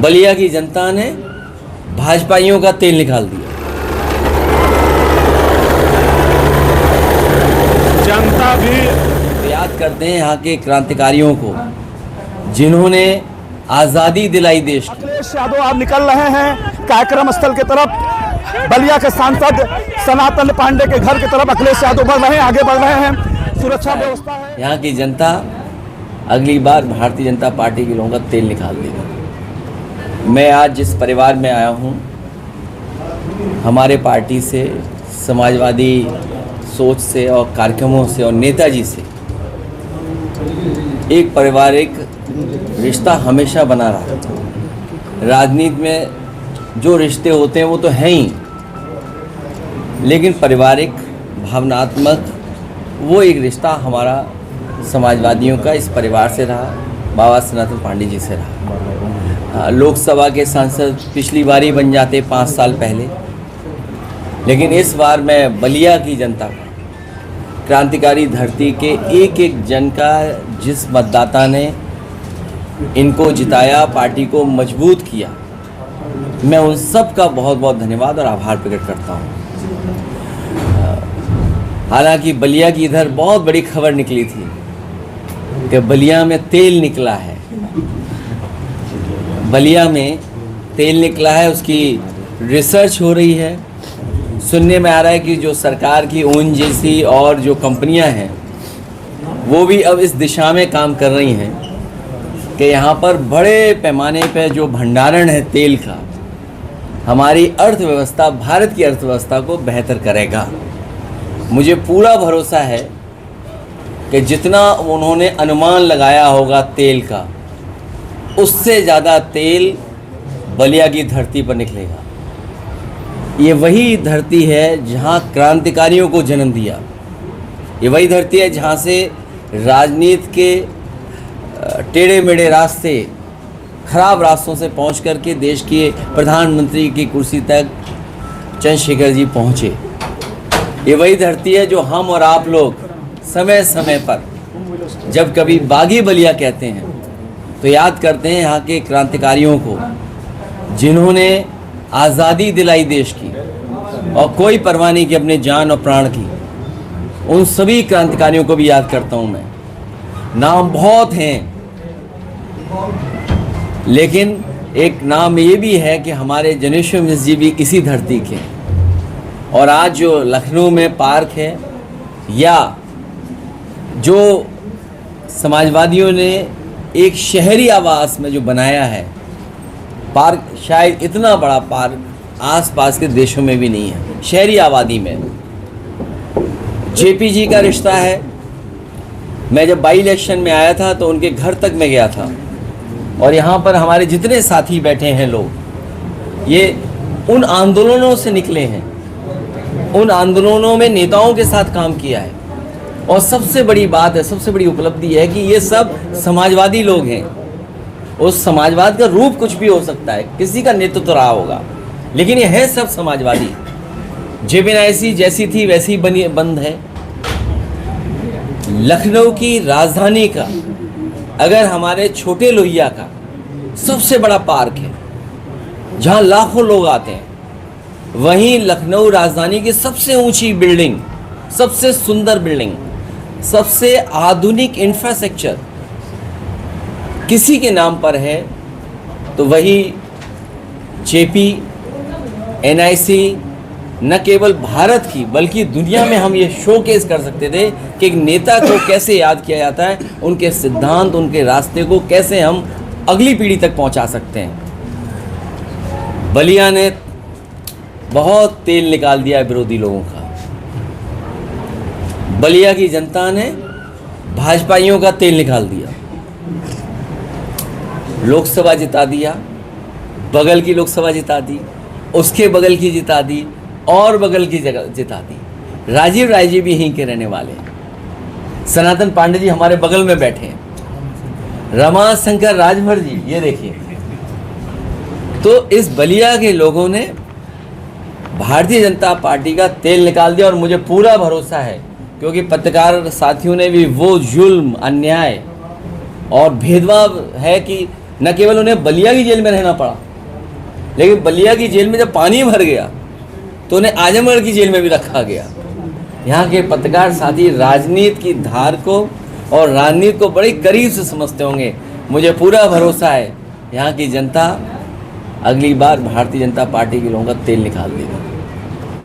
बलिया की जनता ने भाजपाइयों का तेल निकाल दिया। जनता भी याद करते हैं यहाँ के क्रांतिकारियों को जिन्होंने आज़ादी दिलाई देश की। अखिलेश यादव अब निकल रहे हैं कार्यक्रम स्थल की तरफ। बलिया के सांसद सनातन पांडे के घर की तरफ अखिलेश यादव बढ़ रहे हैं, आगे बढ़ रहे हैं। सुरक्षा व्यवस्था है। यहाँ की जनता अगली बार भारतीय जनता पार्टी के लोगों का तेल निकाल देगी। मैं आज जिस परिवार में आया हूँ, हमारे पार्टी से, समाजवादी सोच से और कार्यक्रमों से और नेताजी से एक पारिवारिक रिश्ता हमेशा बना रहा। राजनीति में जो रिश्ते होते हैं वो तो हैं ही, लेकिन पारिवारिक भावनात्मक वो एक रिश्ता हमारा समाजवादियों का इस परिवार से रहा, बाबा सनातन पांडे जी से रहा। लोकसभा के सांसद पिछली बार ही बन जाते 5 साल पहले, लेकिन इस बार मैं बलिया की जनता का, क्रांतिकारी धरती के एक एक जन का, जिस मतदाता ने इनको जिताया, पार्टी को मजबूत किया, मैं उन सब का बहुत बहुत धन्यवाद और आभार प्रकट करता हूँ। हालांकि बलिया की इधर बहुत बड़ी खबर निकली थी कि बलिया में तेल निकला है। बलिया में तेल निकला है, उसकी रिसर्च हो रही है। सुनने में आ रहा है कि जो सरकार की ओएनजीसी और जो कंपनियां हैं वो भी अब इस दिशा में काम कर रही हैं कि यहाँ पर बड़े पैमाने पर जो भंडारण है तेल का, हमारी अर्थव्यवस्था, भारत की अर्थव्यवस्था को बेहतर करेगा। मुझे पूरा भरोसा है कि जितना उन्होंने अनुमान लगाया होगा तेल का, उससे ज़्यादा तेल बलिया की धरती पर निकलेगा। ये वही धरती है जहाँ क्रांतिकारियों को जन्म दिया। ये वही धरती है जहाँ से राजनीति के टेढ़े मेढ़े रास्ते, खराब रास्तों से पहुँच कर के देश के प्रधानमंत्री की कुर्सी तक चंद्रशेखर जी पहुँचे। ये वही धरती है जो हम और आप लोग समय समय पर जब कभी बागी बलिया कहते हैं तो याद करते हैं यहाँ के क्रांतिकारियों को जिन्होंने आज़ादी दिलाई देश की और कोई परवाह नहीं की अपने जान और प्राण की। उन सभी क्रांतिकारियों को भी याद करता हूँ मैं। नाम बहुत हैं, लेकिन एक नाम ये भी है कि हमारे जनेश्वर मिश्र जी भी इसी धरती के हैं। और आज जो लखनऊ में पार्क है, या जो समाजवादियों ने एक शहरी आवास में जो बनाया है पार्क, शायद इतना बड़ा पार्क आसपास के देशों में भी नहीं है। शहरी आबादी में जेपी जी का रिश्ता है। मैं जब बाई इलेक्शन में आया था तो उनके घर तक मैं गया था, और यहाँ पर हमारे जितने साथी बैठे हैं लोग, ये उन आंदोलनों से निकले हैं। उन आंदोलनों में नेताओं के साथ काम किया है। और सबसे बड़ी बात है, सबसे बड़ी उपलब्धि है कि ये सब समाजवादी लोग हैं। उस समाजवाद का रूप कुछ भी हो सकता है, किसी का नेतृत्व रहा होगा, लेकिन ये है सब समाजवादी। जेबीनाईसी जैसी थी वैसी बनी बंद है। लखनऊ की राजधानी का, अगर हमारे छोटे लोहिया का सबसे बड़ा पार्क है जहाँ लाखों लोग आते हैं, वहीं लखनऊ राजधानी की सबसे ऊंची बिल्डिंग, सबसे सुंदर बिल्डिंग, सबसे आधुनिक इंफ्रास्ट्रक्चर किसी के नाम पर है तो वही जेपी एनआईसी न केवल भारत की बल्कि दुनिया में हम ये शोकेस कर सकते थे कि एक नेता को कैसे याद किया जाता है, उनके सिद्धांत, उनके रास्ते को कैसे हम अगली पीढ़ी तक पहुंचा सकते हैं। बलिया ने बहुत तेल निकाल दिया विरोधी लोगों का। बलिया की जनता ने भाजपाइयों का तेल निकाल दिया। लोकसभा जिता दिया, बगल की लोकसभा जिता दी, उसके बगल की जिता दी, और बगल की जगह जिता दी। राजीव राय जी भी यहीं के रहने वाले हैं। सनातन पांडे जी हमारे बगल में बैठे हैं। रमाशंकर राजभर जी, ये देखिए। तो इस बलिया के लोगों ने भारतीय जनता पार्टी का तेल निकाल दिया, और मुझे पूरा भरोसा है, क्योंकि पत्रकार साथियों ने भी वो जुल्म, अन्याय और भेदभाव है कि न केवल उन्हें बलिया की जेल में रहना पड़ा, लेकिन बलिया की जेल में जब पानी भर गया तो उन्हें आजमगढ़ की जेल में भी रखा गया। यहाँ के पत्रकार साथी राजनीति की धार को और राजनीति को बड़े करीब से समझते होंगे। मुझे पूरा भरोसा है यहाँ की जनता अगली बार भारतीय जनता पार्टी के लोगों का तेल निकाल देगी।